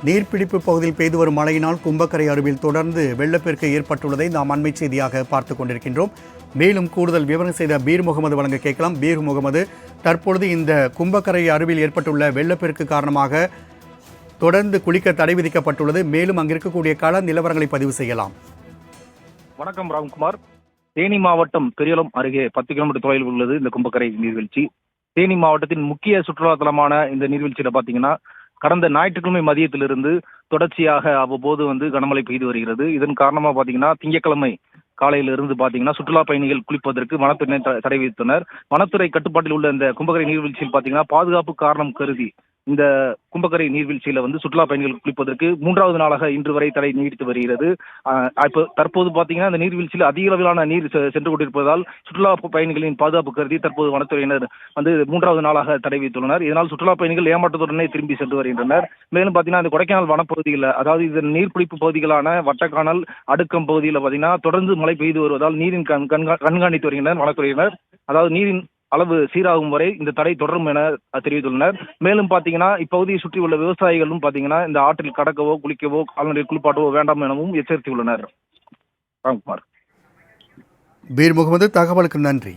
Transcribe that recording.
நீர்பிடிப்பு பகுதியில் பெய்து வரும் மழையினால் கும்பக்கரை அருவியில் தொடர்ந்து வெள்ளப்பெருக்கு ஏற்பட்டுள்ளதை நாம் அண்மை செய்தியாக பார்த்து கொண்டிருக்கின்றோம். மேலும் கூடுதல் விவரம் செய்த பீர் முகமது வழங்க கேட்கலாம். பீர் முகமது, தற்பொழுது இந்த கும்பக்கரை அருவியில் ஏற்பட்டுள்ள வெள்ளப்பெருக்கு காரணமாக தொடர்ந்து குளிக்க தடை விதிக்கப்பட்டுள்ளது. மேலும் அங்கு இருக்கக்கூடிய கள நிலவரங்களை பதிவு செய்யலாம். வணக்கம் ராம்குமார். தேனி மாவட்டம் பெரியலம் அருகே 10 கிலோமீட்டர் தொலைவில் உள்ளது இந்த கும்பக்கரை நீர்வீழ்ச்சி. தேனி மாவட்டத்தின் முக்கிய சுற்றுலா தலமான இந்த நீர்வீழ்ச்சியில பாத்தீங்கன்னா கடந்த ஞாயிற்றுக்கிழமை மதியத்திலிருந்து தொடர்ச்சியாக அவ்வப்போது கனமழை பெய்து வருகிறது. இதன் காரணமா பாத்தீங்கன்னா திங்கட்கிழமை காலையிலிருந்து பாத்தீங்கன்னா சுற்றுலா பயணிகள் குளிப்பதற்கு வனத்துறை தடை விதித்தனர். வனத்துறை கட்டுப்பாட்டில் உள்ள இந்த கும்பக்கரை நீர்வீழ்ச்சியில் பாத்தீங்கன்னா பாதுகாப்பு காரணம் கருதி இந்த கும்பக்கரை நீர்வீழ்ச்சியில சுற்றுலா பயணிகள் குளிப்பதற்கு 3வது நாளாக இன்று வரை தடை நீடித்து வருகிறது. தற்போது பாத்தீங்கன்னா இந்த நீர்வீழ்ச்சியில் அதிக அளவிலான நீர் சென்று கொண்டிருப்பதால் சுற்றுலா பயணிகளின் பாதுகாப்பு கருதி தற்போது வனத்துறையினர் 3வது நாளாக தடை விதித்துள்ளனர். இதனால் சுற்றுலா பயணிகள் ஏமாற்றத்துடனே திரும்பி சென்று வருகின்றனர். மேலும் பாத்தீங்கன்னா இந்த கொடைக்கானல் வனப்பகுதியில், அதாவது இதன் நீர்பிடிப்பு பகுதிகளான வட்டக்கானல், அடுக்கம் பகுதியில் பாத்தீங்கன்னா தொடர்ந்து மழை பெய்து வருவதால் நீரின் கண்காணித்து வருகின்றனர் வனத்துறையினர். அதாவது நீரின் அளவு சீராகும் வரை இந்த தடை தொடரும் என தெரிவித்துள்ளனர். மேலும் பாத்தீங்கன்னா இப்பகுதியை சுற்றி உள்ள விவசாயிகளும் பாத்தீங்கன்னா இந்த ஆற்றில் கடக்கவோ குளிக்கவோ கால்நடை குளிப்பாட்டவோ வேண்டாம் எனவும் எச்சரித்துள்ளனர். ராம்குமார். பீர் முகமது, தகவலுக்கு நன்றி.